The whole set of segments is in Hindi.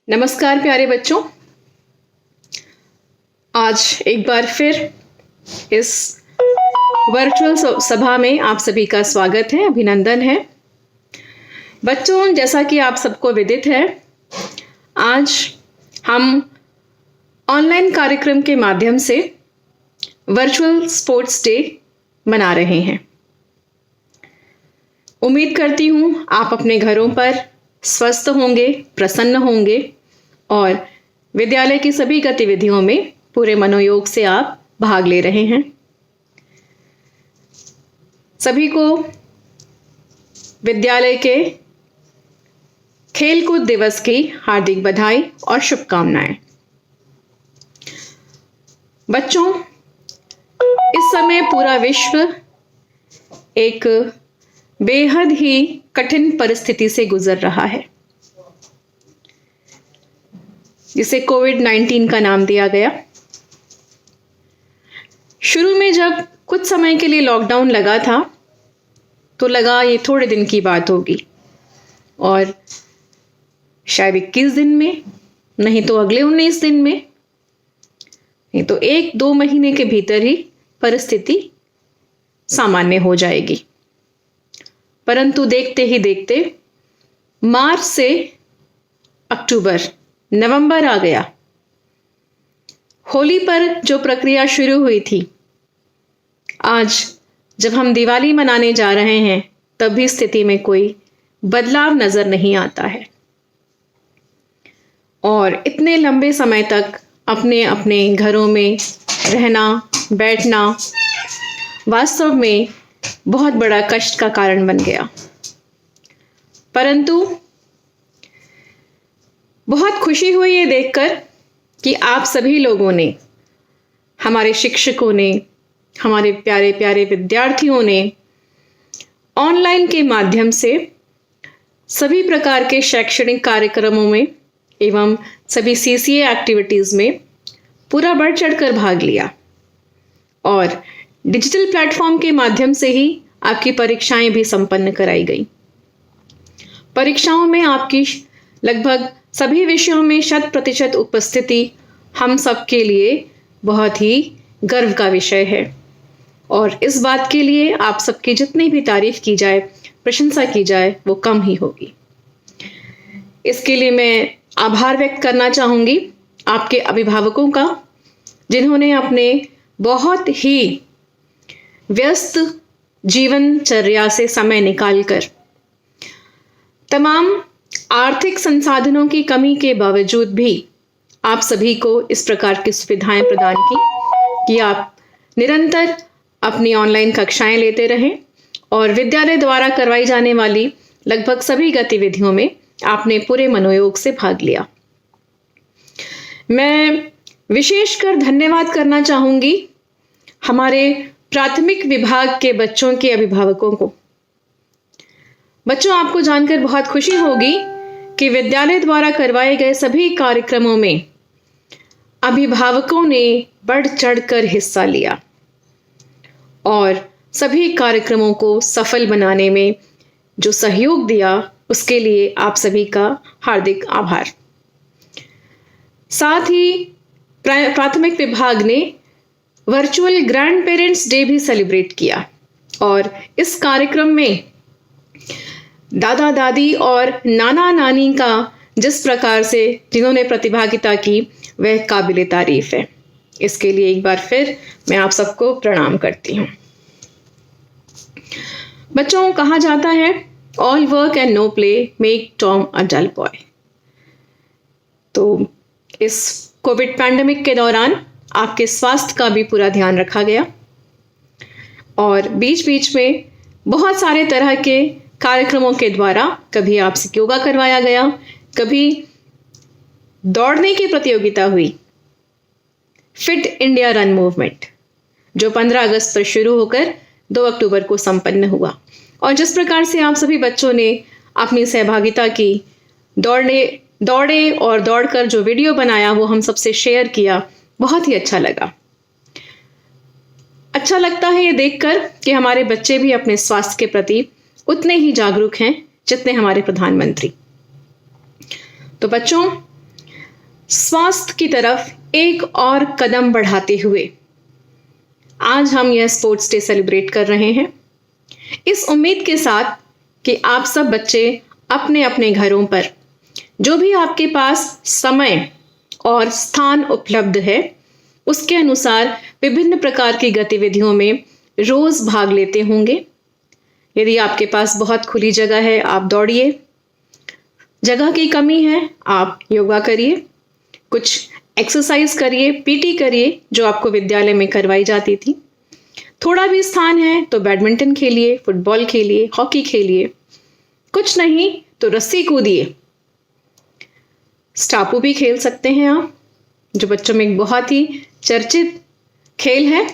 नमस्कार प्यारे बच्चों। आज एक बार फिर इस वर्चुअल सभा में आप सभी का स्वागत है, अभिनंदन है। बच्चों, जैसा कि आप सबको विदित है, आज हम ऑनलाइन कार्यक्रम के माध्यम से वर्चुअल स्पोर्ट्स डे मना रहे हैं। उम्मीद करती हूँ आप अपने घरों पर स्वस्थ होंगे, प्रसन्न होंगे और विद्यालय की सभी गतिविधियों में पूरे मनोयोग से आप भाग ले रहे हैं। सभी को विद्यालय के खेलकूद दिवस की हार्दिक बधाई और शुभकामनाएं। बच्चों, इस समय पूरा विश्व एक बेहद ही कठिन परिस्थिति से गुजर रहा है, जिसे कोविड-19 का नाम दिया गया। शुरू में जब कुछ समय के लिए लॉकडाउन लगा था तो लगा ये थोड़े दिन की बात होगी और शायद 21 दिन में, नहीं तो अगले 19 दिन में, नहीं तो 1-2 महीने के भीतर ही परिस्थिति सामान्य हो जाएगी। परंतु देखते ही देखते मार्च से अक्टूबर, नवंबर आ गया। होली पर जो प्रक्रिया शुरू हुई थी, आज जब हम दिवाली मनाने जा रहे हैं तब भी स्थिति में कोई बदलाव नजर नहीं आता है और इतने लंबे समय तक अपने अपने घरों में रहना, बैठना वास्तव में बहुत बड़ा कष्ट का कारण बन गया। परंतु बहुत खुशी हुई ये देखकर कि आप सभी लोगों ने, हमारे शिक्षकों ने, हमारे प्यारे प्यारे विद्यार्थियों ने ऑनलाइन के माध्यम से सभी प्रकार के शैक्षणिक कार्यक्रमों में एवं सभी सीसीए एक्टिविटीज में पूरा बढ़ चढ़कर भाग लिया और डिजिटल प्लेटफॉर्म के माध्यम से ही आपकी परीक्षाएं भी संपन्न कराई गई। परीक्षाओं में आपकी लगभग सभी विषयों में 100% उपस्थिति हम सबके लिए बहुत ही गर्व का विषय है और इस बात के लिए आप सबकी जितनी भी तारीफ की जाए, प्रशंसा की जाए, वो कम ही होगी। इसके लिए मैं आभार व्यक्त करना चाहूंगी आपके अभिभावकों का, जिन्होंने अपने बहुत ही व्यस्त जीवनचर्या से समय निकालकर तमाम आर्थिक संसाधनों की कमी के बावजूद भी आप सभी को इस प्रकार की सुविधाएं प्रदान की कि आप निरंतर अपनी ऑनलाइन कक्षाएं लेते रहें और विद्यालय द्वारा करवाई जाने वाली लगभग सभी गतिविधियों में आपने पूरे मनोयोग से भाग लिया। मैं विशेषकर धन्यवाद करना चाहूंगी हमारे प्राथमिक विभाग के बच्चों के अभिभावकों को। बच्चों, आपको जानकर बहुत खुशी होगी कि विद्यालय द्वारा करवाए गए सभी कार्यक्रमों में अभिभावकों ने बढ़ चढ़कर हिस्सा लिया और सभी कार्यक्रमों को सफल बनाने में जो सहयोग दिया, उसके लिए आप सभी का हार्दिक आभार। साथ ही प्राथमिक विभाग ने वर्चुअल ग्रैंड पेरेंट्स डे भी सेलिब्रेट किया और इस कार्यक्रम में दादा दादी और नाना नानी का जिस प्रकार से जिन्होंने प्रतिभागिता की, वह काबिले तारीफ है। इसके लिए एक बार फिर मैं आप सबको प्रणाम करती हूँ। बच्चों, कहा जाता है all work and no play make Tom a dull boy. तो इस कोविड पैंडेमिक के दौरान आपके स्वास्थ्य का भी पूरा ध्यान रखा गया और बीच बीच में बहुत सारे तरह के कार्यक्रमों के द्वारा कभी आपसे योगा करवाया गया, कभी दौड़ने की प्रतियोगिता हुई, फिट इंडिया रन मूवमेंट, जो 15 अगस्त पर शुरू होकर 2 अक्टूबर को संपन्न हुआ। और जिस प्रकार से आप सभी बच्चों ने अपनी सहभागिता की, दौड़े और दौड़कर जो वीडियो बनाया वो हम सबसे शेयर किया, बहुत ही अच्छा लगा। अच्छा लगता है ये देखकर कि हमारे बच्चे भी अपने स्वास्थ्य के प्रति उतने ही जागरूक हैं जितने हमारे प्रधानमंत्री। तो बच्चों, स्वास्थ्य की तरफ एक और कदम बढ़ाते हुए आज हम यह स्पोर्ट्स डे सेलिब्रेट कर रहे हैं, इस उम्मीद के साथ कि आप सब बच्चे अपने अपने घरों पर जो भी आपके पास समय और स्थान उपलब्ध है उसके अनुसार विभिन्न प्रकार की गतिविधियों में रोज भाग लेते होंगे। यदि आपके पास बहुत खुली जगह है, आप दौड़िए। जगह की कमी है, आप योगा करिए, कुछ एक्सरसाइज करिए, पीटी करिए जो आपको विद्यालय में करवाई जाती थी। थोड़ा भी स्थान है तो बैडमिंटन खेलिए, फुटबॉल खेलिए, हॉकी खेलिए। कुछ नहीं तो रस्सी कूदिए। स्टापू भी खेल सकते हैं आप, जो बच्चों में एक बहुत ही चर्चित खेल है।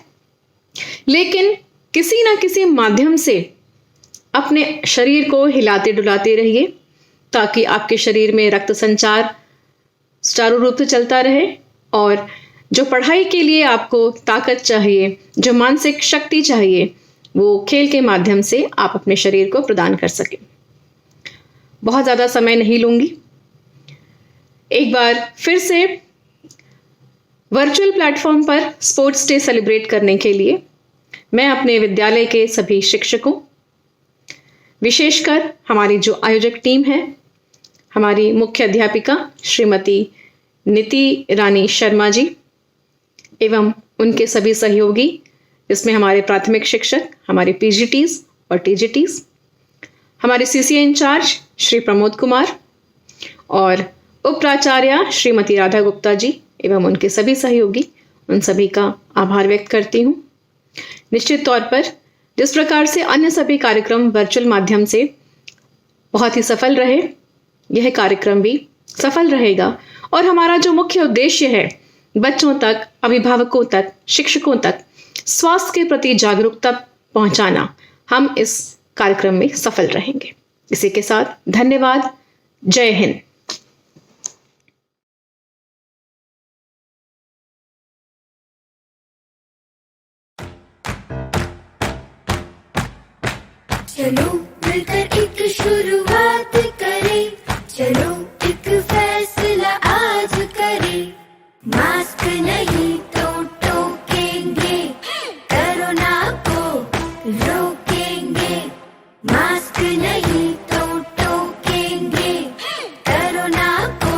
लेकिन किसी ना किसी माध्यम से अपने शरीर को हिलाते डुलाते रहिए ताकि आपके शरीर में रक्त संचार सुचारू रूप से चलता रहे और जो पढ़ाई के लिए आपको ताकत चाहिए, जो मानसिक शक्ति चाहिए, वो खेल के माध्यम से आप अपने शरीर को प्रदान कर सकें। बहुत ज़्यादा समय नहीं लूंगी। एक बार फिर से वर्चुअल प्लेटफॉर्म पर स्पोर्ट्स डे सेलिब्रेट करने के लिए मैं अपने विद्यालय के सभी शिक्षकों, विशेषकर हमारी जो आयोजक टीम है, हमारी मुख्य अध्यापिका श्रीमती नीति रानी शर्मा जी एवं उनके सभी सहयोगी, इसमें हमारे प्राथमिक शिक्षक, हमारे पीजीटीज और टीजीटीज, हमारे सीसीए इंचार्ज श्री प्रमोद कुमार और उप प्राचार्य श्रीमती राधा गुप्ता जी एवं उनके सभी सहयोगी, उन सभी का आभार व्यक्त करती हूँ। निश्चित तौर पर जिस प्रकार से अन्य सभी कार्यक्रम वर्चुअल माध्यम से बहुत ही सफल रहे, यह कार्यक्रम भी सफल रहेगा और हमारा जो मुख्य उद्देश्य है बच्चों तक, अभिभावकों तक, शिक्षकों तक स्वास्थ्य के प्रति जागरूकता पहुंचाना, हम इस कार्यक्रम में सफल रहेंगे। इसी के साथ धन्यवाद। जय हिंद। चलो मिलकर एक शुरुआत करें, चलो एक फैसला आज करें। मास्क नहीं तो टोकेंगे, कोरोना को रोकेंगे। मास्क नहीं तो टोकेंगे, कोरोना को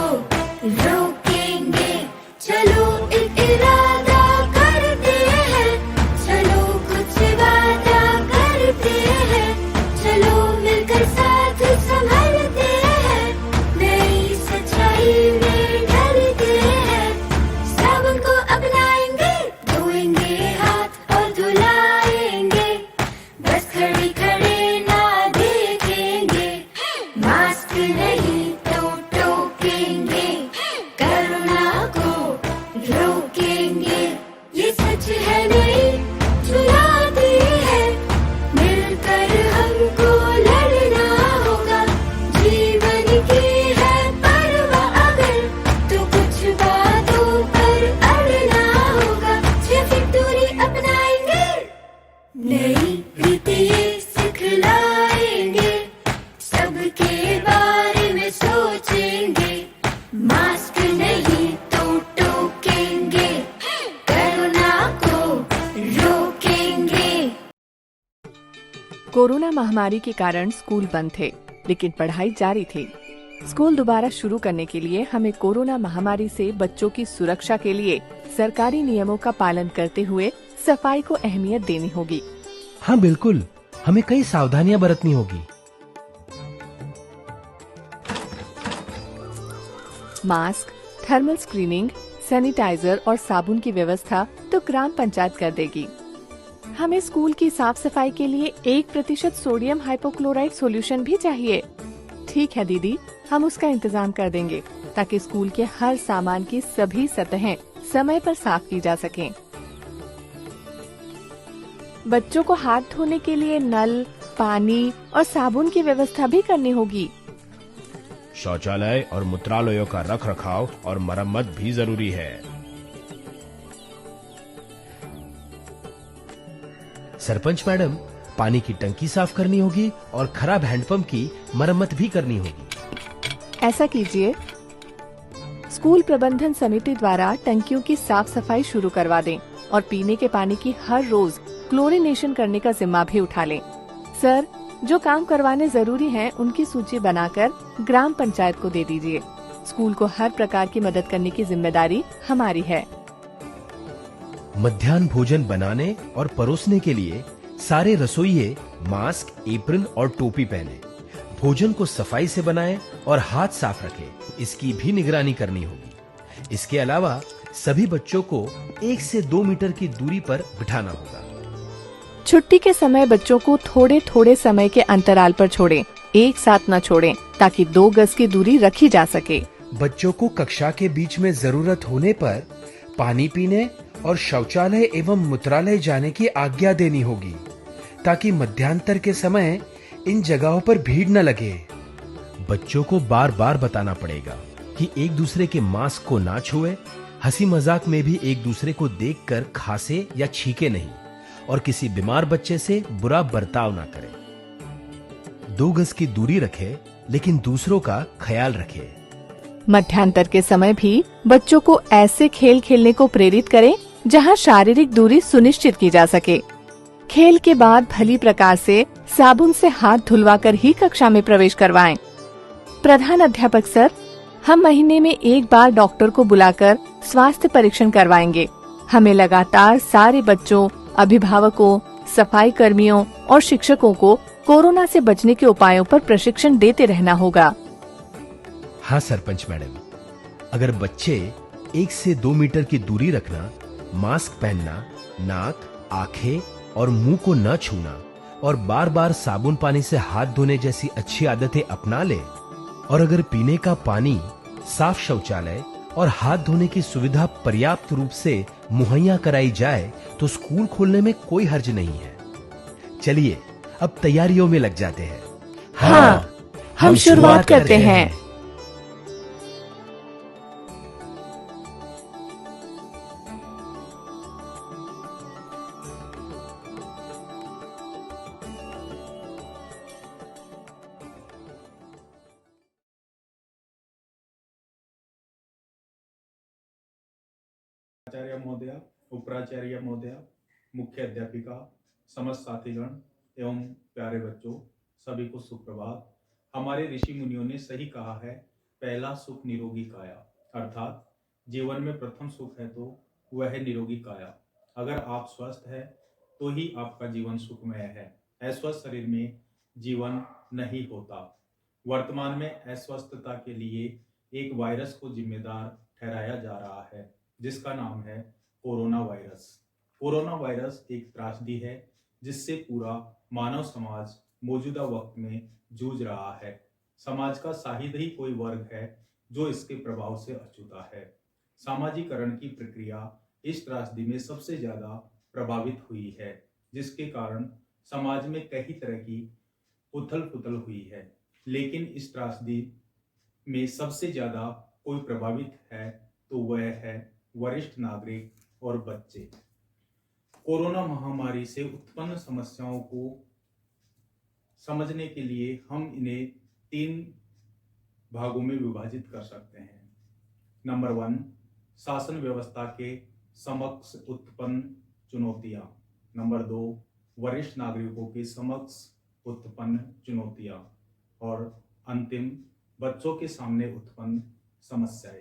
रोकेंगे। चलो एक इरादा करते हैं, चलो कुछ वादा करते हैं, चलो मिलकर साथ संभलते हैं, नई सच्चाई में ढलते हैं। सबको अपनाएंगे, धोएंगे हाथ और धुलाएंगे, बस खड़े खड़े ना देखेंगे। मास्क नहीं तो टोकेंगे, कोरोना को रोकेंगे। ये सच है नहीं चुनौती है, मिलकर हमको लड़ना होगा। जीवन की है परवाह अगर, तो कुछ बातों पर अड़ना होगा। 6 फीट दूरी अपनाएंगे, नई रीतें सिखलाएंगे, सबके बारे में सोचेंगे। मास्क नहीं तो टोकेंगे, कोरोना को रोकेंगे। कोरोना महामारी के कारण स्कूल बंद थे, लेकिन पढ़ाई जारी थी। स्कूल दोबारा शुरू करने के लिए हमें कोरोना महामारी से बच्चों की सुरक्षा के लिए सरकारी नियमों का पालन करते हुए सफाई को अहमियत देनी होगी। हाँ बिल्कुल, हमें कई सावधानियां बरतनी होगी। मास्क, थर्मल स्क्रीनिंग, सैनिटाइजर और साबुन की व्यवस्था तो ग्राम पंचायत कर देगी। हमें स्कूल की साफ सफाई के लिए 1% सोडियम हाइपोक्लोराइड सॉल्यूशन भी चाहिए। ठीक है दीदी, हम उसका इंतजाम कर देंगे ताकि स्कूल के हर सामान की सभी सतहें समय पर साफ की जा सकें। बच्चों को हाथ धोने के लिए नल, पानी और साबुन की व्यवस्था भी करनी होगी। शौचालय और मूत्रालयों का रखरखाव और मरम्मत भी जरूरी है। सरपंच मैडम, पानी की टंकी साफ करनी होगी और खराब हैंडपंप की मरम्मत भी करनी होगी। ऐसा कीजिए, स्कूल प्रबंधन समिति द्वारा टंकियों की साफ सफाई शुरू करवा दें और पीने के पानी की हर रोज क्लोरिनेशन करने का जिम्मा भी उठा लें। सर, जो काम करवाने जरूरी हैं, उनकी सूची बनाकर ग्राम पंचायत को दे दीजिए। स्कूल को हर प्रकार की मदद करने की जिम्मेदारी हमारी है। मध्याह्न भोजन बनाने और परोसने के लिए सारे रसोइये मास्क, एप्रन और टोपी पहने। भोजन को सफाई से बनाएं और हाथ साफ रखें, इसकी भी निगरानी करनी होगी। इसके अलावा सभी बच्चों को 1 से 2 मीटर की दूरी पर बिठाना होगा। छुट्टी के समय बच्चों को थोड़े थोड़े समय के अंतराल पर छोड़ें, एक साथ न छोड़ें, ताकि 2 गज की दूरी रखी जा सके। बच्चों को कक्षा के बीच में जरूरत होने पर पानी पीने और शौचालय एवं मूत्रालय जाने की आज्ञा देनी होगी, ताकि मध्यांतर के समय इन जगहों पर भीड़ न लगे। बच्चों को बार बार बताना पड़ेगा कि एक दूसरे के मास्क को ना छुए, हंसी मजाक में भी एक दूसरे को देखकर खांसे या छींके नहीं, और किसी बीमार बच्चे से बुरा बर्ताव ना करें। 2 गज की दूरी रखें, लेकिन दूसरों का ख्याल रखें। मध्यांतर के समय भी बच्चों को ऐसे खेल खेलने को प्रेरित करें जहां शारीरिक दूरी सुनिश्चित की जा सके। खेल के बाद भली प्रकार से साबुन से हाथ धुलवाकर ही कक्षा में प्रवेश करवाएं। प्रधान अध्यापक सर, हम महीने में 1 बार डॉक्टर को बुलाकर स्वास्थ्य परीक्षण करवाएंगे। हमें लगातार सारे बच्चों, अभिभावकों, सफाई कर्मियों और शिक्षकों को कोरोना से बचने के उपायों पर प्रशिक्षण देते रहना होगा। हाँ सरपंच मैडम, अगर बच्चे 1 से 2 मीटर की दूरी रखना, मास्क पहनना, नाक, आंखें और मुंह को न छूना और बार बार साबुन पानी से हाथ धोने जैसी अच्छी आदतें अपना ले, और अगर पीने का पानी, साफ शौचालय और हाथ धोने की सुविधा पर्याप्त रूप से मुहैया कराई जाए तो स्कूल खोलने में कोई हर्ज नहीं है। चलिए अब तैयारियों में लग जाते हैं। हाँ, हम शुरुआत करते हैं। आचार्य महोदया, उपराचार्य महोदया, मुख्य अध्यापिका, समस्त साथीगण एवं प्यारे बच्चों, सभी को सुप्रभात। हमारे ऋषि मुनियों ने सही कहा है, पहला सुख निरोगी काया, अर्थात जीवन में प्रथम सुख है तो वह है निरोगी काया। अगर आप स्वस्थ है तो ही आपका जीवन सुखमय है। अस्वस्थ शरीर में जीवन नहीं होता। वर्तमान में अस्वस्थता के लिए एक वायरस को जिम्मेदार ठहराया जा रहा है, जिसका नाम है कोरोना वायरस। कोरोना वायरस एक त्रासदी है जिससे पूरा मानव समाज मौजूदा वक्त में जूझ रहा है। समाज का शायद ही कोई वर्ग है जो इसके प्रभाव से अछूता है। सामाजिकरण की प्रक्रिया इस त्रासदी में सबसे ज्यादा प्रभावित हुई है, जिसके कारण समाज में कई तरह की उथल पुथल हुई है। लेकिन इस त्रासदी में सबसे ज्यादा कोई प्रभावित है तो वह है वरिष्ठ नागरिक और बच्चे। कोरोना महामारी से उत्पन्न समस्याओं को समझने के लिए हम इन्हें 3 भागों में विभाजित कर सकते हैं। नंबर 1, शासन व्यवस्था के समक्ष उत्पन्न चुनौतियां। नंबर 2, वरिष्ठ नागरिकों के समक्ष उत्पन्न चुनौतियां। और अंतिम, बच्चों के सामने उत्पन्न समस्याएं।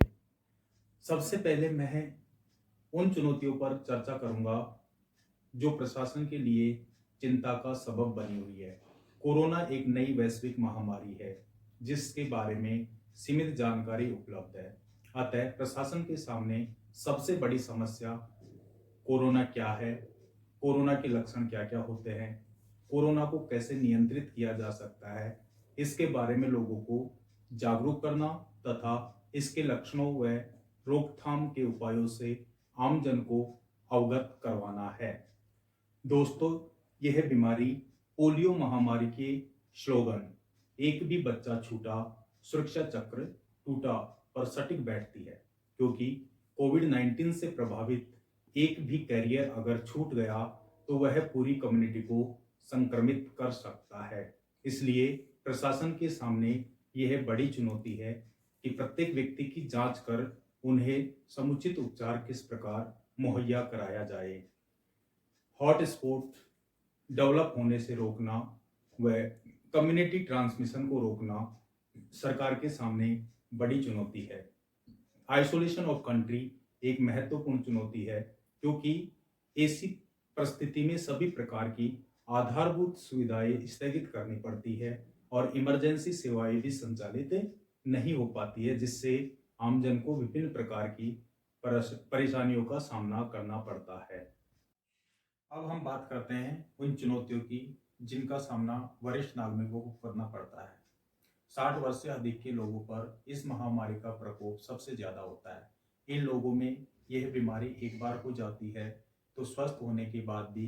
सबसे पहले मैं उन चुनौतियों पर चर्चा करूंगा जो प्रशासन के लिए चिंता का सबब बनी हुई है। कोरोना एक नई वैश्विक महामारी है जिसके बारे में सीमित जानकारी उपलब्ध है। अतः प्रशासन के सामने सबसे बड़ी समस्या कोरोना क्या है, कोरोना के लक्षण क्या क्या होते हैं, कोरोना को कैसे नियंत्रित किया जा सकता है, इसके बारे में लोगों को जागरूक करना तथा इसके लक्षणों व रोकथाम के उपायों से आमजन को अवगत करवाना है। दोस्तों, यह बीमारी पोलियो महामारी के स्लोगन "एक भी बच्चा छूटा, सुरक्षा चक्र टूटा" पर सटीक बैठती है, क्योंकि कोविड-19 से प्रभावित एक भी कैरियर अगर छूट गया तो वह पूरी कम्युनिटी को संक्रमित कर सकता है। इसलिए प्रशासन के सामने यह बड़ी चुनौती है कि प्रत्येक व्यक्ति की जांच कर उन्हें समुचित उपचार किस प्रकार मुहैया कराया जाए। हॉट स्पॉट डेवलप होने से रोकना व कम्युनिटी ट्रांसमिशन को रोकना सरकार के सामने बड़ी चुनौती है। आइसोलेशन ऑफ कंट्री एक महत्वपूर्ण चुनौती है, क्योंकि ऐसी परिस्थिति में सभी प्रकार की आधारभूत सुविधाएं स्थगित करनी पड़ती है और इमरजेंसी सेवाएं भी संचालित नहीं हो पाती है, जिससे आमजन को विभिन्न प्रकार की परेशानियों का सामना करना पड़ता है। अब हम बात करते हैं उन चुनौतियों की जिनका सामना वरिष्ठ नागरिकों को करना पड़ता है। 60 वर्ष से अधिक के लोगों पर इस महामारी का प्रकोप सबसे ज्यादा होता है। इन लोगों में यह बीमारी एक बार हो जाती है तो स्वस्थ होने के बाद भी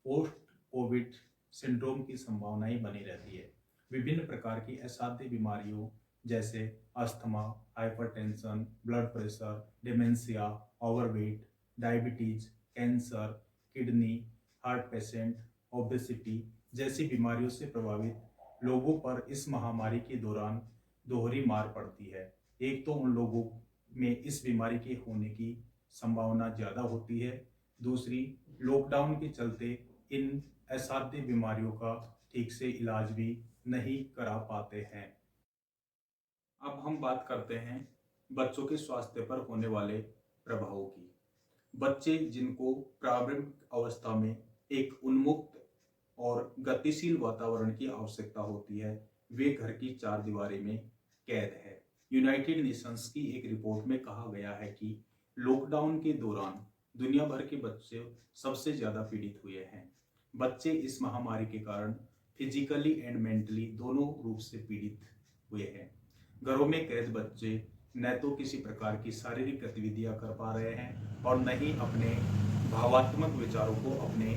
पोस्ट कोविड सिंड्रोम की संभावनाएं बनी रहती है। विभिन्न प्रकार की असाध्य बीमारियों जैसे asthma, hypertension, blood pressure, dementia, overweight, diabetes, cancer, kidney, heart patient, obesity जैसी बीमारियों से प्रभावित लोगों पर इस महामारी के दौरान दोहरी मार पड़ती है। एक तो उन लोगों में इस बीमारी के होने की संभावना ज़्यादा होती है, दूसरी लॉकडाउन के चलते इन असाध्य बीमारियों का ठीक से इलाज भी नहीं करा पाते हैं। अब हम बात करते हैं बच्चों के स्वास्थ्य पर होने वाले प्रभावों की। बच्चे जिनको प्रारंभिक अवस्था में एक उन्मुक्त और गतिशील वातावरण की आवश्यकता होती है, वे घर की चार दीवारी में कैद है। यूनाइटेड नेशंस की एक रिपोर्ट में कहा गया है कि लॉकडाउन के दौरान दुनिया भर के बच्चे सबसे ज्यादा पीड़ित हुए हैं। बच्चे इस महामारी के कारण फिजिकली एंड मेंटली दोनों रूप से पीड़ित हुए हैं। घरों में कैद बच्चे न तो किसी प्रकार की शारीरिक गतिविधियां कर पा रहे हैं और न ही अपने भावात्मक विचारों को अपने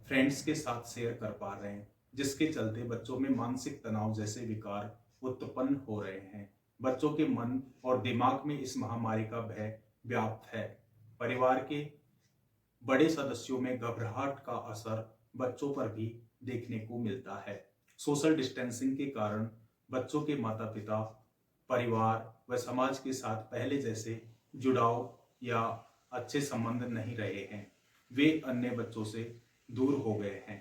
फ्रेंड्स के साथ शेयर कर पा रहे हैं, जिसके चलते बच्चों में मानसिक तनाव जैसे विकार उत्पन्न हो रहे हैं। बच्चों के मन और दिमाग में इस महामारी का भय व्याप्त है। परिवार के बड़े सदस्यों में घबराहट का असर बच्चों पर भी देखने को मिलता है। सोशल डिस्टेंसिंग के कारण बच्चों के माता पिता, परिवार व समाज के साथ पहले जैसे जुड़ाव या अच्छे संबंध नहीं रहे हैं। वे अन्य बच्चों से दूर हो गए हैं।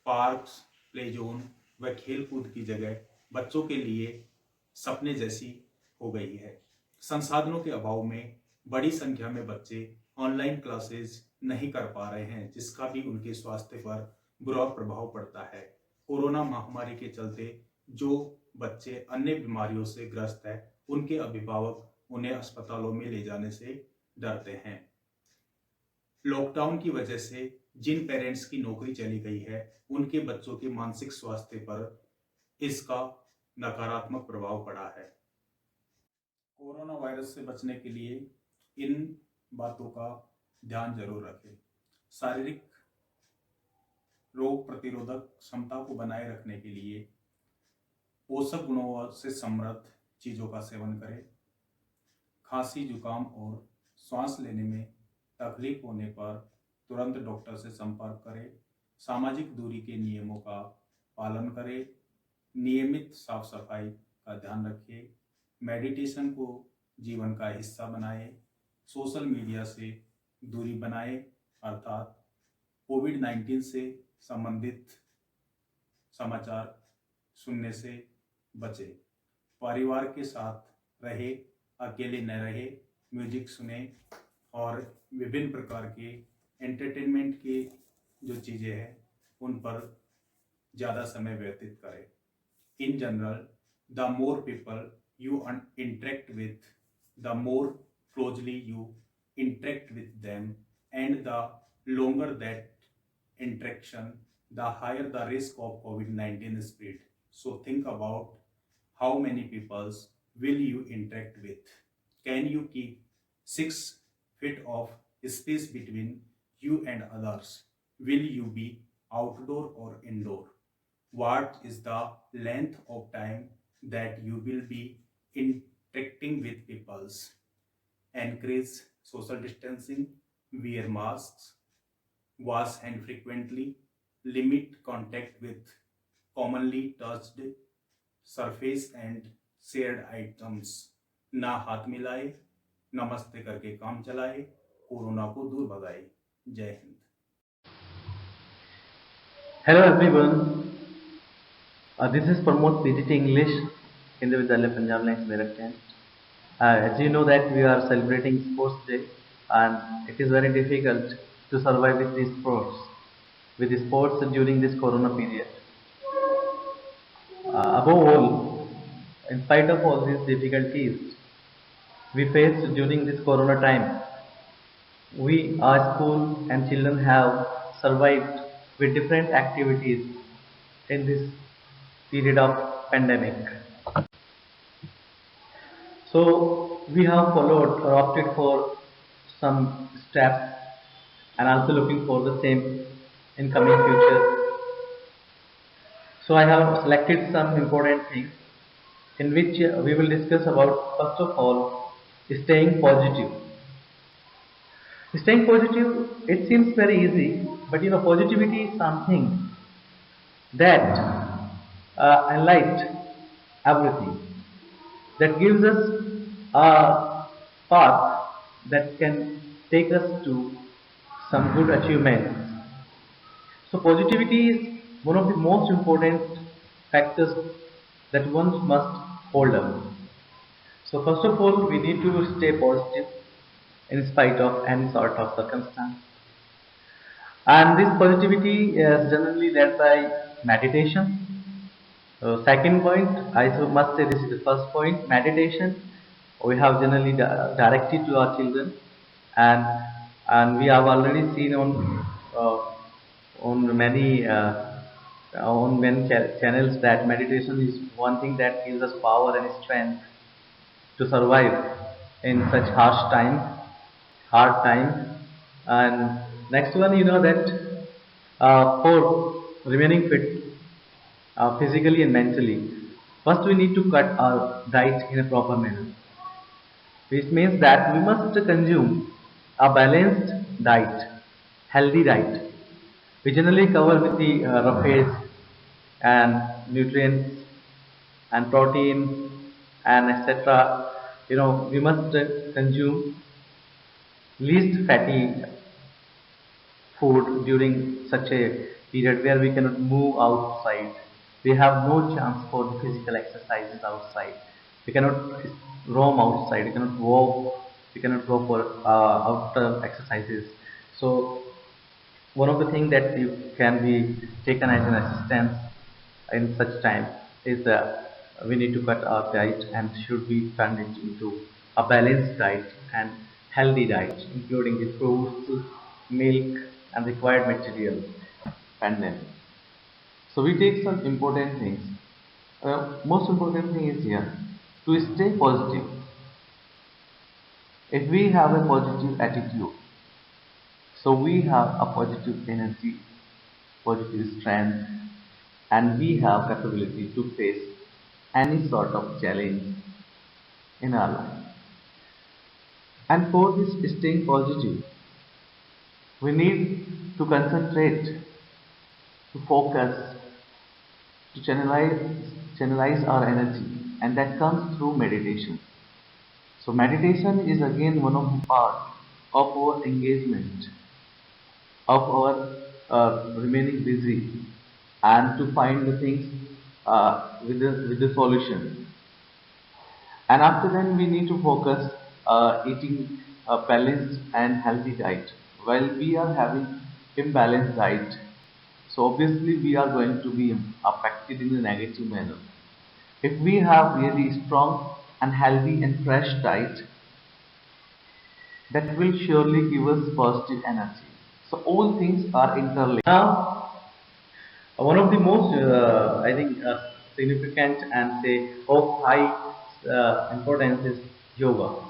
पार्क्स, प्ले जोन व खेल कूद की जगह बच्चों के लिए सपने जैसी हो गई है। संसाधनों के अभाव में बड़ी संख्या में बच्चे ऑनलाइन क्लासेस नहीं कर पा रहे हैं, जिसका भी उनके स्वास्थ्य पर बुरा प्रभाव पड़ता है। कोरोना महामारी के चलते जो बच्चे अन्य बीमारियों से ग्रस्त है, उनके अभिभावक उन्हें अस्पतालों में ले जाने से डरते हैं। लॉकडाउन की वजह से जिन पेरेंट्स की नौकरी चली गई है, उनके बच्चों के मानसिक स्वास्थ्य पर इसका नकारात्मक प्रभाव पड़ा है। कोरोना वायरस से बचने के लिए इन बातों का ध्यान जरूर रखें। शारीरिक रोग प्रतिरोधक क्षमता को बनाए रखने के लिए पोषक गुणों से समृद्ध चीज़ों का सेवन करें। खांसी, जुकाम और सांस लेने में तकलीफ होने पर तुरंत डॉक्टर से संपर्क करें। सामाजिक दूरी के नियमों का पालन करें। नियमित साफ सफाई का ध्यान रखिए। मेडिटेशन को जीवन का हिस्सा बनाएं। सोशल मीडिया से दूरी बनाएं, अर्थात कोविड-19 से संबंधित समाचार सुनने से बचें। परिवार के साथ रहे, अकेले न रहे, म्यूजिक सुने और विभिन्न प्रकार के एंटरटेनमेंट की जो चीज़ें हैं उन पर ज़्यादा समय व्यतीत करें। In general, the more people you interact with, the more closely you interact with them, and the longer that interaction, the higher the risk of COVID-19 spread. So think about how many peoples will you interact with. Can you keep 6 feet of space between you and others? Will you be outdoor or indoor? What is the length of time that you will be interacting with peoples? Encourage social distancing, wear masks, wash hand frequently, limit contact with commonly touched surface and shared items. ना हाथ मिलाए, नमस्ते करके काम चलाए, कोरोना को दूर भगाए। जय Hind. Hello everyone, this is Pramod PGT English, Kendriya Vidyalaya Punjab Lines Meerut Kent. As you know that we are celebrating Sports Day, and it is very difficult to survive with the sports during this Corona period. Above all, in spite of all these difficulties we faced during this Corona time, we, our school and children have survived with different activities in this period of pandemic. So we have followed or opted for some steps and also looking for the same in coming future. So I have selected some important things in which we will discuss about, first of all, staying positive. Staying positive, it seems very easy, but positivity is something that enlightens everything, that gives us a path that can take us to some good achievements. So positivity is one of the most important factors that one must hold up. So first of all, we need to stay positive in spite of any sort of circumstance. And this positivity is generally led by meditation. Second point, must say this is the first point, meditation. We have generally directed to our children, and we have already seen on many channels that meditation is one thing that gives us power and strength to survive in such hard time. And next one, that for remaining fit physically and mentally, first we need to cut our diet in a proper manner, which means that we must consume a balanced diet, healthy diet. We generally cover with the roughage and nutrients and protein and etc. We must consume least fatty food during such a period where we cannot move outside. We have no chance for the physical exercises outside. We cannot roam outside. We cannot walk. We cannot go for outdoor exercises. So one of the things that you can be taken as an assistance in such time is we need to cut our diet and should be turned into a balanced diet and healthy diet, including the fruits, milk, and required materials and then. So we take some important things. Most important thing is here to stay positive. If we have a positive attitude, so we have a positive energy, positive strength, and we have capability to face any sort of challenge in our life. And for this staying positive, we need to concentrate, to focus, to channelize our energy, and that comes through meditation. So meditation is again one of the parts of our engagement, of our remaining busy, and to find the things with the solution. And after then we need to focus eating a balanced and healthy diet. While we are having imbalanced diet, so obviously we are going to be affected in a negative manner. If we have really strong and healthy and fresh diet, that will surely give us positive energy. So all things are interlinked. Now, one of the most, I think, significant and say of high importance is yoga.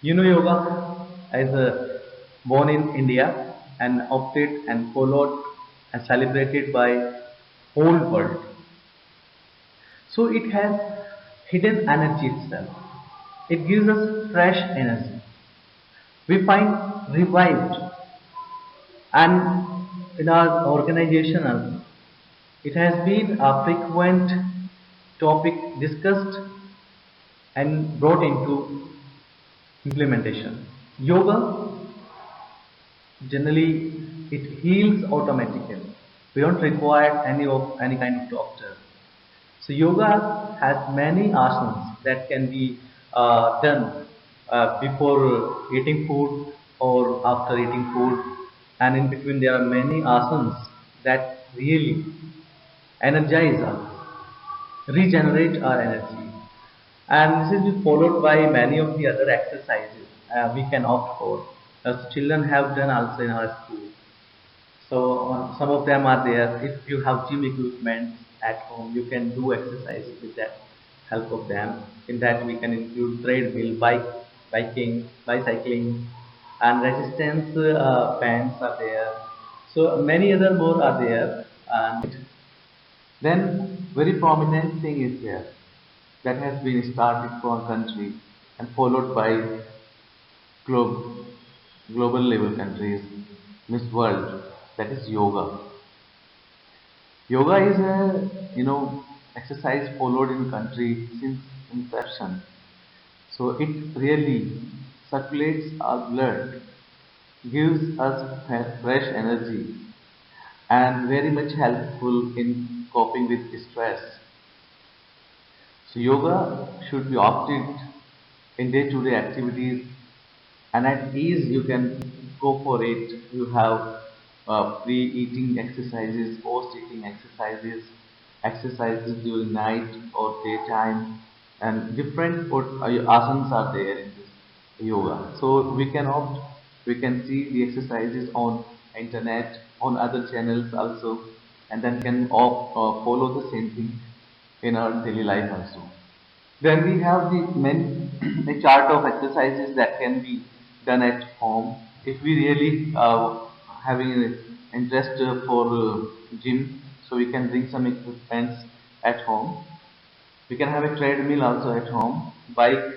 Yoga is born in India and opted and followed and celebrated by whole world. So it has hidden energy itself. It gives us fresh energy. We find revived, and in our organization also, it has been a frequent topic discussed and brought into Implementation. Yoga generally it heals automatically. We don't require any kind of doctor. So yoga has many asanas that can be done before eating food or after eating food, and in between there are many asanas that really energize us, regenerate our energy, and this is followed by many of the other exercises we can opt for. As children have done also in our school. So some of them are there. If you have gym equipment at home, you can do exercise with that help of them. In that we can include treadmill, bicycling, and resistance bands are there. So many other more are there. And then very prominent thing is there that has been started from our country and followed by globe, global level countries, Miss World, that is yoga. Yoga is a exercise followed in country since inception. So it really circulates our blood, gives us fresh energy, and very much helpful in coping with stress. So yoga should be opted in day-to-day activities, and at ease you can go for it. You have pre-eating exercises, post-eating exercises, exercises during night or daytime, and different asanas are there in this yoga. So we can see the exercises on internet, on other channels also, and then can follow the same thing in our daily life also. Then we have a chart of exercises that can be done at home. If we really having an interest for gym, so we can bring some equipments at home. We can have a treadmill also at home, bike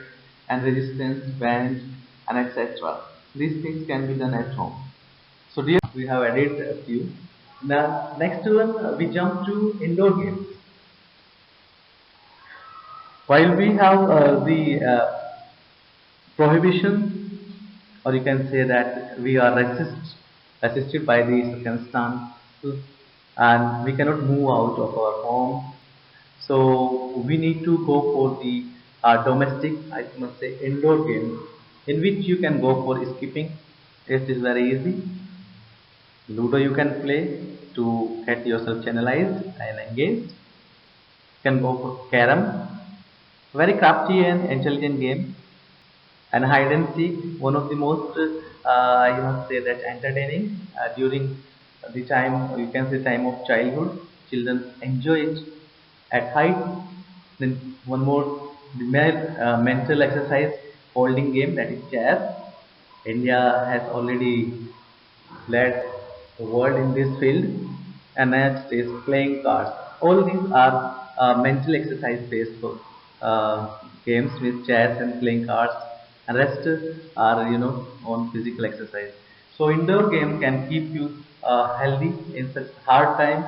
and resistance band and etc. These things can be done at home. So dear, we have added a few. Now next one we jump to indoor games. While we have the prohibition, or you can say that we are assisted by the circumstances, and we cannot move out of our home. So we need to go for the domestic, I must say, indoor game, in which you can go for skipping. It is very easy. Ludo you can play to get yourself channelized and engaged. You can go for carom, very crafty and intelligent game, and hide and seek, one of the most you must say that entertaining during the time, you can say time of childhood. Children enjoy it at height. Then one more mental exercise holding game, that is chess. India has already led the world in this field. And next is playing cards. All these are mental exercise based games with chess and playing cards, and rest are on physical exercise. So indoor game can keep you healthy in such hard time,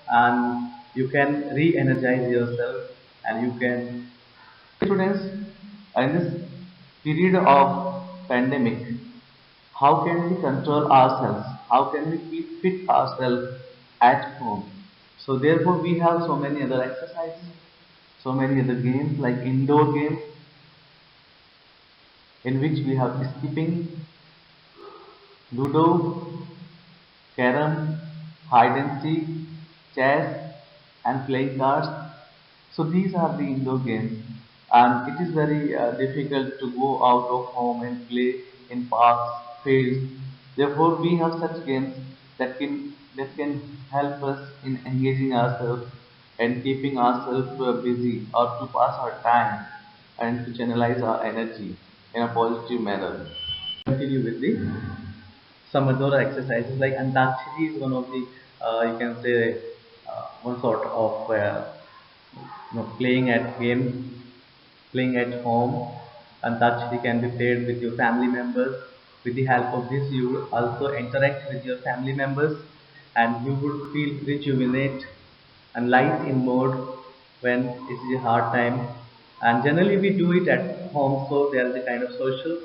and you can re-energize yourself, and you can students in this period of pandemic, how can we control ourselves? How can we keep fit ourselves at home? So therefore we have so many other exercises, so many other games like indoor games in which we have skipping, ludo, carom, hide and seek, chess, and playing cards. So these are the indoor games, and it is very difficult to go out of home and play in parks, fields. Therefore, we have such games that can help us in engaging ourselves and keeping ourselves busy, or to pass our time and to channelize our energy in a positive manner. Continue with the some other exercises like Antakshari is one of the you can say one sort of playing at game, playing at home. Antakshari can be played with your family members. With the help of this, you will also interact with your family members, and you would feel rejuvenate and light in mode when it is a hard time. And generally, we do it at home, so there is a kind of social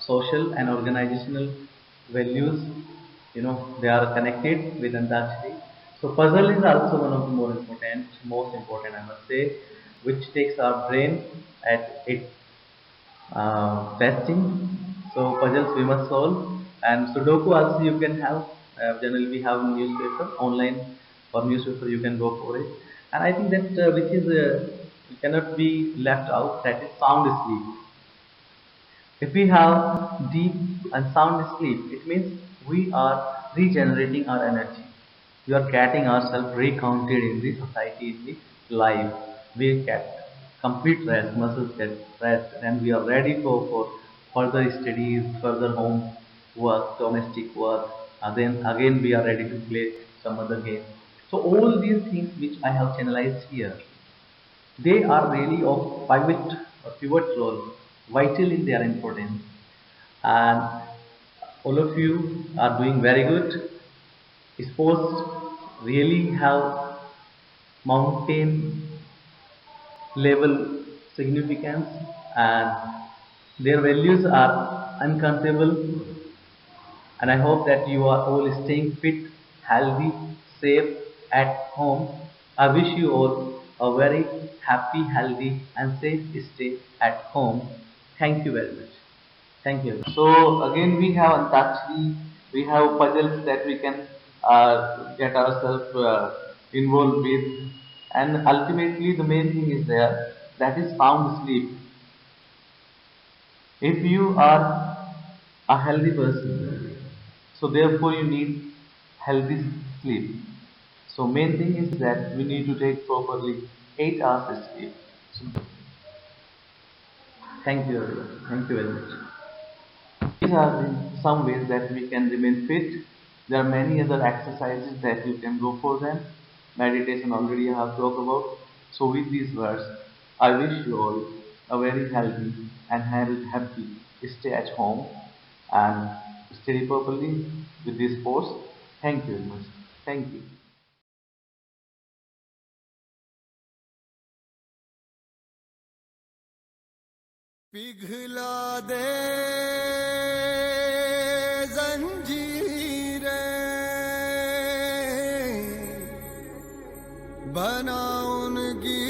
social and organizational values, they are connected with Antakshari. So puzzle is also one of the most important I must say, which takes our brain at its testing. So puzzles we must solve, and Sudoku also you can have. Generally we have newspaper online or newspaper, you can go for it. And I think that which is cannot be left out, that is sound sleep. If we have deep and sound sleep, it means we are regenerating our energy. We are getting ourselves recounted in the society, in the life. We get complete rest, muscles get rest, and we are ready for further studies, further home work, domestic work, and then again we are ready to play some other game. So all these things which I have channelized here, they are really of pivot role, vital in their importance. And all of you are doing very good. Sports really have mountain level significance, and their values are uncountable. And I hope that you are all staying fit, healthy, safe at home. I wish you all a very happy, healthy and safe stay at home. Thank you very much. Thank you. So again we have Antakshari, we have puzzles that we can get ourselves involved with, and ultimately the main thing is there, that is sound sleep. If you are a healthy person, so therefore you need healthy sleep. So main thing is that we need to take properly 8 hours of sleep. So, thank you everyone. Thank you very much. These are some ways that we can remain fit. There are many other exercises that you can go for them. Meditation already I have talked about. So with these words, I wish you all a very healthy and happy stay at home and study properly with this course. Thank you very much. Thank you. पिघला दे जंजीरें, बना उनकी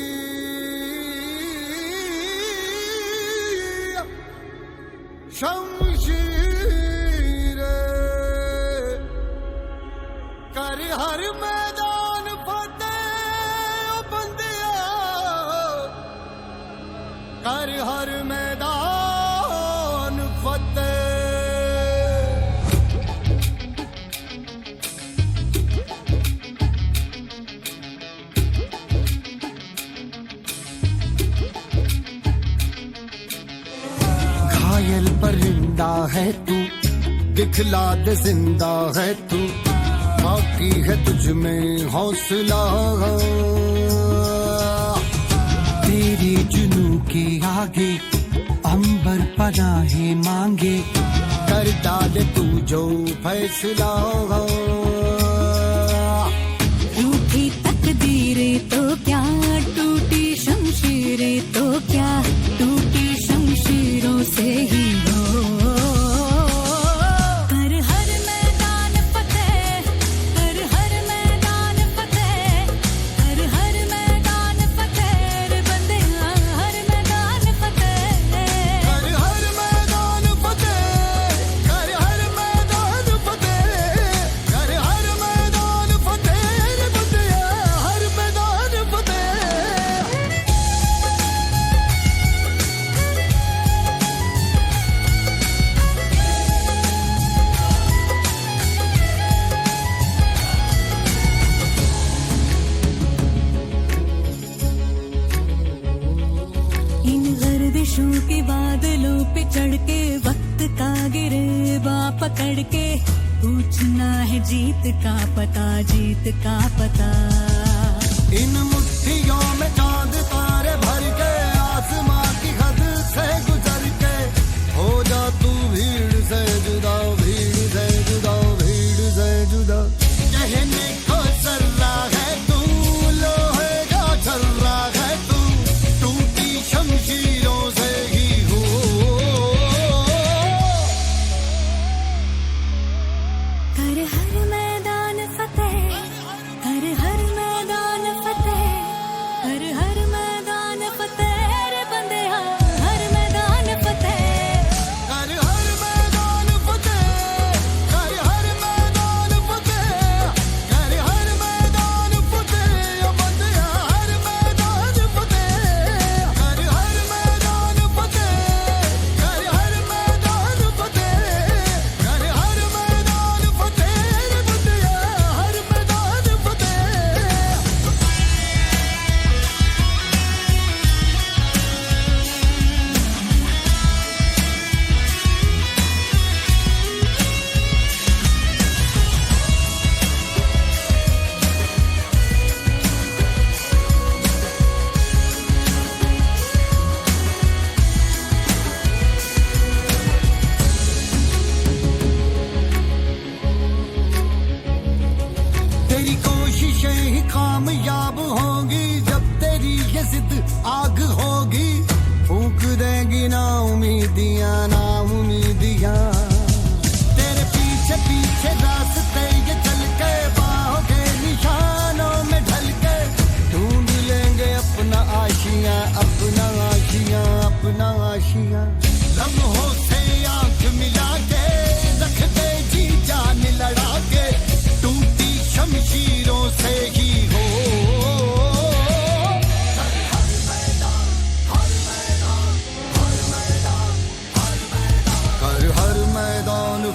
शमशीरें, कर हर मैदान फतेह बंदिया, कर हर मैदान फतेह। घायल परिंदा है तू, दिखला दे जिंदा है तू, बाकी है तुझ में हौसला। तेरी जुनू के आगे अंबर पनाहे मांगे, कर डाले तू जो फैसला। रूठी तकदीरें तो क्या, टूटी शमशीरें तो क्या, टूटी शमशीरों से ही हो। कर हर मैदान फतेह, कर हर मैदान फतेह, कर हर मैदान फतेह रे बंदिया, हर मैदान फतेह। कर हर मैदान फतेह, कर हर मैदान फतेह, कर हर मैदान फतेह रे बंदिया, हर मैदान फतेह। इन गर्दिशों के बादलों पे चढ़ के, वक्त का गिरेबा पकड़ के, पूछना है जीत का पता, जीत का पता। इन मुट्ठियों में चांद तारे भर के, आसमां की हद से गुजर के, हो जा तू भीड़ से जुदा, भीड़ से जुदा, भीड़ से जुदा। कहने को सर्रा है तू, लोहे का छर्रा है तू, टूटी शमशीरों से ही हो।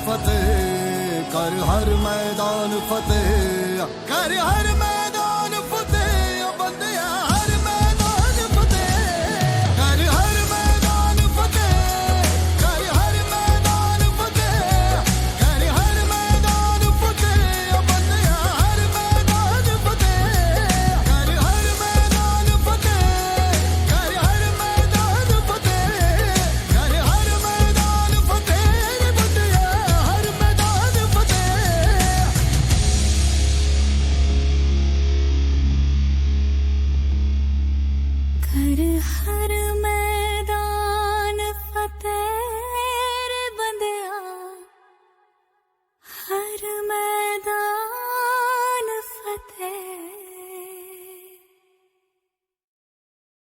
फतेह, कर हर मैदान फतेह, कर हर मैदान फतेह, ओ बंदिया हर मैदान फतेह, कर हर मैदान फतेह, कर हर मैदान फतेह, कर हर मैदान फतेह, ओ बंदिया हर मैदान फतेह, कर हर मैदान फतेह, कर हर मैदान फतेह, कर हर मैदान फतेह, बंदिया हर मैदान फतेह। कर हर मैदान फतेह रे बंदिया, हर मैदान फतेह।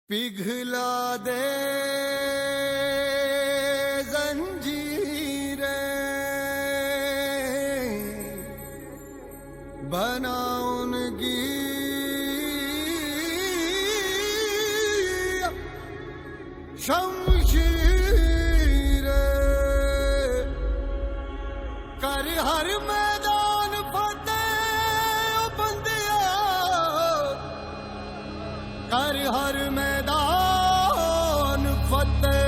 पिघला दे जंजीरें, बना उनकी शमशीरें, कर हर मैदान फतेह, ओ बंदिया कर हर मैदान फतेह।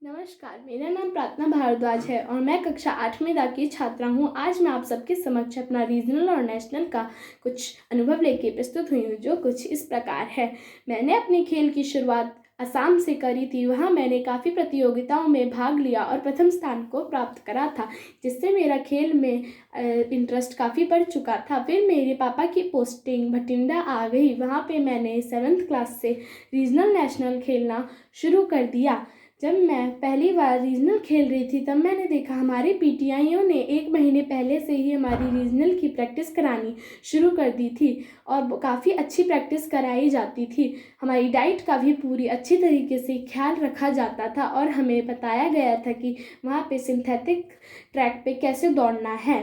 नमस्कार, मेरा नाम प्रार्थना भारद्वाज है और मैं कक्षा 8वीं दा की छात्रा हूँ। आज मैं आप सबके समक्ष अपना रीजनल और नेशनल का कुछ अनुभव लेके प्रस्तुत हुई हूँ, जो कुछ इस प्रकार है। मैंने अपने खेल की शुरुआत असम से करी थी। वहाँ मैंने काफ़ी प्रतियोगिताओं में भाग लिया और प्रथम स्थान को प्राप्त करा था, जिससे मेरा खेल में इंटरेस्ट काफ़ी बढ़ चुका था। फिर मेरे पापा की पोस्टिंग भटिंडा आ गई। वहाँ पे मैंने 7th क्लास से रीजनल नेशनल खेलना शुरू कर दिया। जब मैं पहली बार रीजनल खेल रही थी, तब मैंने देखा हमारे पीटीआईओ ने 1 महीने पहले से ही हमारी रीजनल की प्रैक्टिस करानी शुरू कर दी थी और काफ़ी अच्छी प्रैक्टिस कराई जाती थी। हमारी डाइट का भी पूरी अच्छी तरीके से ख्याल रखा जाता था और हमें बताया गया था कि वहाँ पे सिंथेटिक ट्रैक पे कैसे दौड़ना है।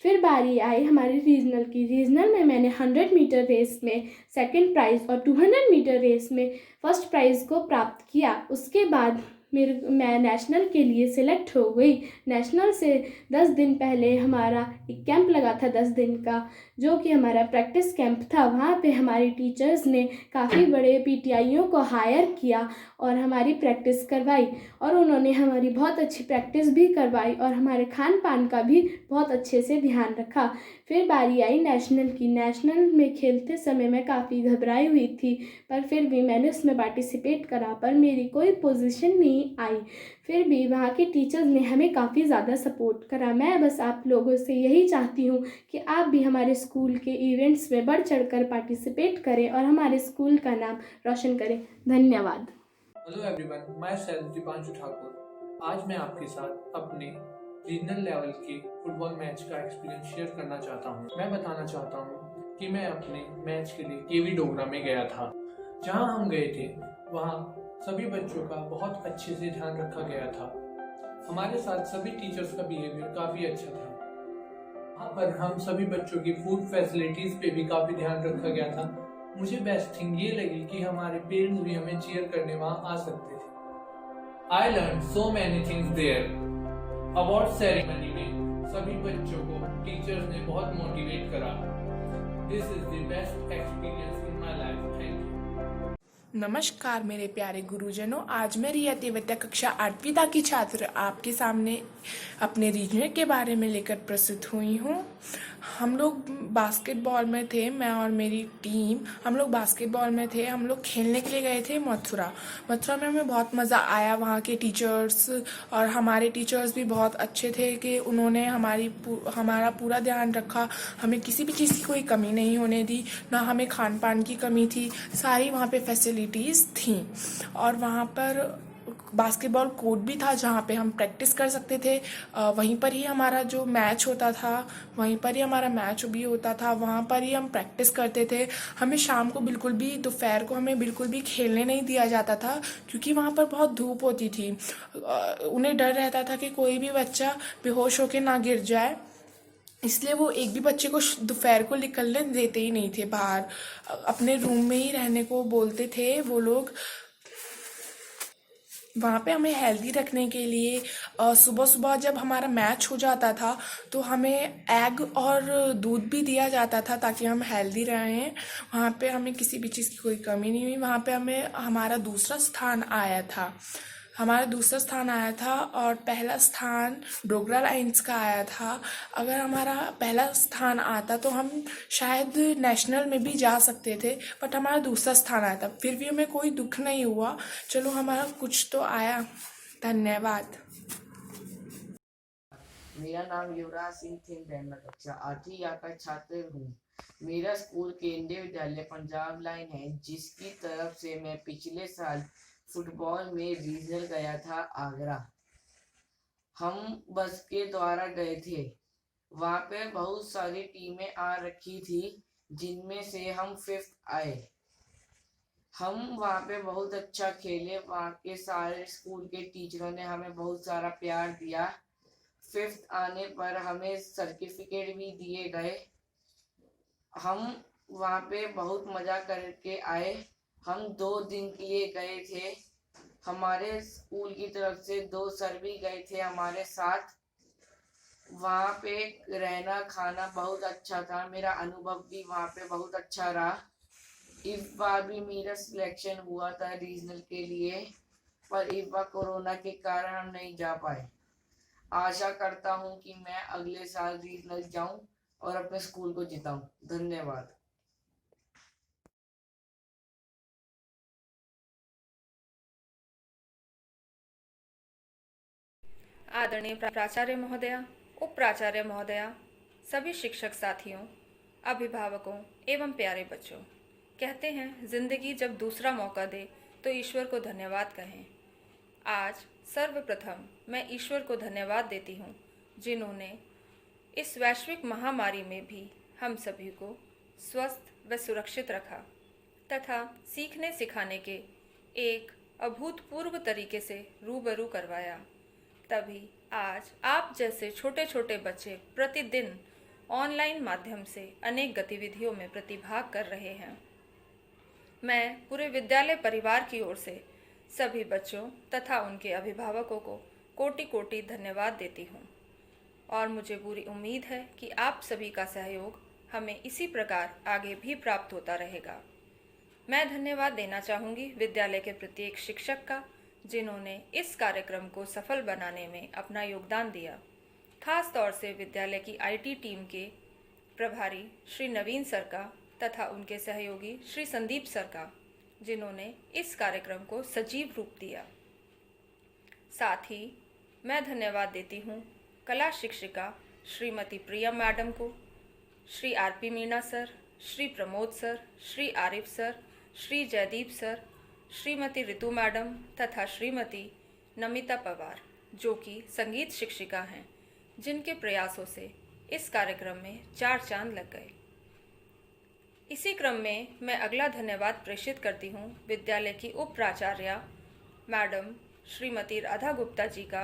फिर बारी आई हमारी रीजनल की। रीजनल में मैंने 100 मीटर रेस में सेकंड प्राइज़ और 200 मीटर रेस में फर्स्ट प्राइज़ को प्राप्त किया। उसके बाद मैं नेशनल के लिए सिलेक्ट हो गई। नेशनल से 10 दिन पहले हमारा एक कैंप लगा था 10 दिन का, जो कि हमारा प्रैक्टिस कैंप था। वहाँ पे हमारी टीचर्स ने काफ़ी बड़े पीटीआईओ को हायर किया और हमारी प्रैक्टिस करवाई और उन्होंने हमारी बहुत अच्छी प्रैक्टिस भी करवाई और हमारे खान पान का भी बहुत अच्छे से ध्यान रखा। फिर बारी आई नेशनल की। नेशनल में खेलते समय मैं काफ़ी घबराई हुई थी, पर फिर भी मैंने उसमें पार्टिसिपेट करा, पर मेरी कोई पोजीशन नहीं आई। फिर भी वहाँ के टीचर्स ने हमें काफ़ी ज़्यादा सपोर्ट करा। मैं बस आप लोगों से यही चाहती हूँ कि आप भी हमारे स्कूल के इवेंट्स में बढ़ चढ़कर पार्टिसिपेट करें और हमारे स्कूल का नाम रोशन करें। धन्यवाद। हेलो एवरीवन, मैं सेल्फ दीपांशु ठाकुर। आज मैं आपके साथ अपने रीजनल लेवल के फुटबॉल मैच का एक्सपीरियंस शेयर करना चाहता हूँ। मैं बताना चाहता हूँ कि मैं अपने मैच के लिए केवी डोगरा में गया था। जहाँ हम गए थे वहाँ सभी बच्चों का बहुत अच्छे से ध्यान रखा गया था। हमारे साथ सभी टीचर्स का बिहेवियर काफ़ी अच्छा था। वहाँ पर हम सभी बच्चों की फूड फैसिलिटीज़ पे भी काफ़ी ध्यान रखा गया था। मुझे बेस्ट थिंग ये लगी कि हमारे पेरेंट्स भी हमें चीयर करने वहाँ आ सकते थे। I learn so many things there. Award ceremony में सभी बच्चों को टीचर्स ने बहुत मोटिवेट करा। This is the best experience in my life. Thank you. नमस्कार मेरे प्यारे गुरुजनों, आज मैं रिया तेवतिया कक्षा 8वीं दा की छात्र आपके सामने अपने रीजनल के बारे में लेकर प्रस्तुत हुई हूँ। हम लोग बास्केटबॉल में थे, मैं और मेरी टीम। हम लोग बास्केटबॉल में थे। हम लोग खेलने के लिए गए थे मथुरा में। हमें बहुत मज़ा आया। वहाँ के टीचर्स और हमारे टीचर्स भी बहुत अच्छे थे कि उन्होंने हमारा पूरा ध्यान रखा। हमें किसी भी चीज़ की कोई कमी नहीं होने दी, ना हमें खान पान की कमी थी। सारी वहाँ पे फैसिलिटीज़ थी और वहाँ पर बास्केटबॉल कोर्ट भी था जहाँ पे हम प्रैक्टिस कर सकते थे। वहीं पर ही हमारा जो मैच होता था, वहीं पर ही हमारा मैच भी होता था। वहाँ पर ही हम प्रैक्टिस करते थे। हमें शाम को बिल्कुल भी, दोपहर को हमें बिल्कुल भी खेलने नहीं दिया जाता था, क्योंकि वहाँ पर बहुत धूप होती थी। उन्हें डर रहता था कि कोई भी बच्चा बेहोश होकर ना गिर जाए, इसलिए वो एक भी बच्चे को दोपहर को निकलने देते ही नहीं थे बाहर। अपने रूम में ही रहने को बोलते थे वो लोग। वहाँ पे हमें हेल्दी रखने के लिए सुबह सुबह जब हमारा मैच हो जाता था तो हमें एग और दूध भी दिया जाता था, ताकि हम हेल्दी रहें। वहाँ पे हमें किसी भी चीज़ की कोई कमी नहीं हुई। वहाँ पे हमारा दूसरा स्थान आया था और पहला स्थान डोगरा लाइन्स का आया था। अगर हमारा पहला स्थान आता तो हम शायद नेशनल में भी जा सकते थे, बट हमारा दूसरा स्थान आया था। फिर भी हमें कोई दुख नहीं हुआ। चलो, हमारा कुछ तो आया। धन्यवाद। मेरा नाम युवराज सिंह थिंग है। मैं कक्षा 8वीं या का छात्र हूँ। मेरा स्कूल केंद्रीय विद्यालय पंजाब लाइन है, जिसकी तरफ से मैं पिछले साल फुटबॉल में रीजनल गया था आगरा। हम बस के द्वारा गए थे। वहाँ पे बहुत सारी टीमें आ रखी थी, जिनमें से हम 5th आए। हम वहाँ पे बहुत अच्छा खेले। वहाँ के सारे स्कूल के टीचरों ने हमें बहुत सारा प्यार दिया। 5th आने पर हमें सर्टिफिकेट भी दिए गए। हम वहाँ पे बहुत मज़ा करके आए। हम 2 दिन के लिए गए थे। हमारे स्कूल की तरफ से 2 सर भी गए थे हमारे साथ। वहाँ पे रहना खाना बहुत अच्छा था। मेरा अनुभव भी वहाँ पे बहुत अच्छा रहा। इस बार भी मेरा सिलेक्शन हुआ था रीजनल के लिए। पर इस बार कोरोना के कारण हम नहीं जा पाए। आशा करता हूँ कि मैं अगले साल रीजनल जाऊं और अपने स्कूल को जिताऊं। धन्यवाद। आदरणीय प्राचार्य महोदया, उप प्राचार्य महोदया, सभी शिक्षक साथियों, अभिभावकों एवं प्यारे बच्चों, कहते हैं जिंदगी जब दूसरा मौका दे तो ईश्वर को धन्यवाद कहें। आज सर्वप्रथम मैं ईश्वर को धन्यवाद देती हूँ जिन्होंने इस वैश्विक महामारी में भी हम सभी को स्वस्थ व सुरक्षित रखा तथा सीखने सिखाने के एक अभूतपूर्व तरीके से रूबरू करवाया। तभी आज आप जैसे छोटे छोटे बच्चे प्रतिदिन ऑनलाइन माध्यम से अनेक गतिविधियों में प्रतिभाग कर रहे हैं। मैं पूरे विद्यालय परिवार की ओर से सभी बच्चों तथा उनके अभिभावकों को कोटि कोटि धन्यवाद देती हूँ और मुझे पूरी उम्मीद है कि आप सभी का सहयोग हमें इसी प्रकार आगे भी प्राप्त होता रहेगा। मैं धन्यवाद देना चाहूँगी विद्यालय के प्रत्येक शिक्षक का जिन्होंने इस कार्यक्रम को सफल बनाने में अपना योगदान दिया। खास तौर से विद्यालय की आईटी टीम के प्रभारी श्री नवीन सर का तथा उनके सहयोगी श्री संदीप सर का जिन्होंने इस कार्यक्रम को सजीव रूप दिया। साथ ही मैं धन्यवाद देती हूँ कला शिक्षिका श्रीमती प्रिया मैडम को, Shri RP Meena sir, Shri Pramod sir, Shri Arif sir, Shri Jaideep sir, Shrimati Ritu madam तथा श्रीमती नमिता पवार जो कि संगीत शिक्षिका हैं, जिनके प्रयासों से इस कार्यक्रम में 4 चांद लग गए। इसी क्रम में मैं अगला धन्यवाद प्रेषित करती हूँ विद्यालय की उप प्राचार्य मैडम श्रीमती राधा गुप्ता जी का,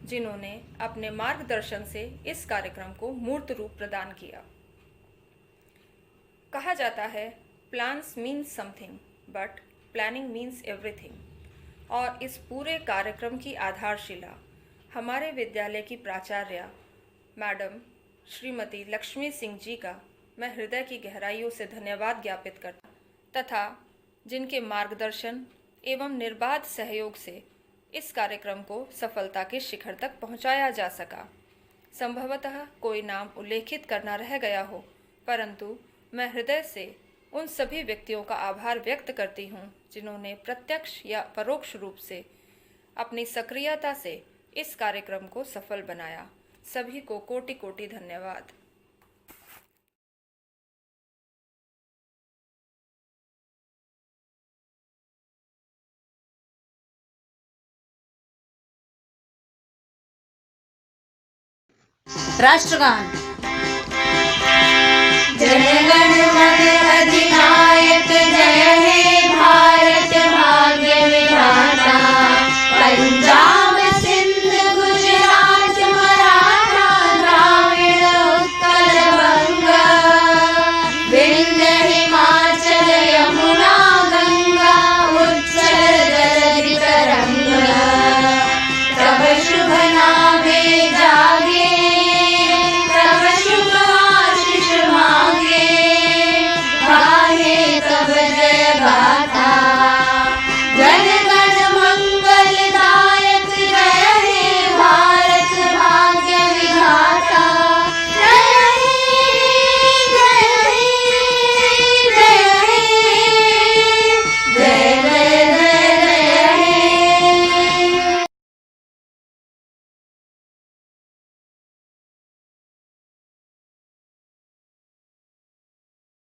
जिन्होंने अपने मार्गदर्शन से इस कार्यक्रम को मूर्त रूप प्रदान किया। कहा जाता है plans means something but planning means everything, और इस पूरे कार्यक्रम की आधारशिला हमारे विद्यालय की प्राचार्य मैडम श्रीमती लक्ष्मी सिंह जी का मैं हृदय की गहराइयों से धन्यवाद ज्ञापित करता तथा जिनके मार्गदर्शन एवं निर्बाध सहयोग से इस कार्यक्रम को सफलता के शिखर तक पहुंचाया जा सका। संभवतः कोई नाम उल्लेखित करना रह गया हो, परंतु मैं हृदय से उन सभी व्यक्तियों का आभार व्यक्त करती हूं जिन्होंने प्रत्यक्ष या परोक्ष रूप से अपनी सक्रियता से इस कार्यक्रम को सफल बनाया। सभी को कोटि कोटि धन्यवाद। राष्ट्रगान। जय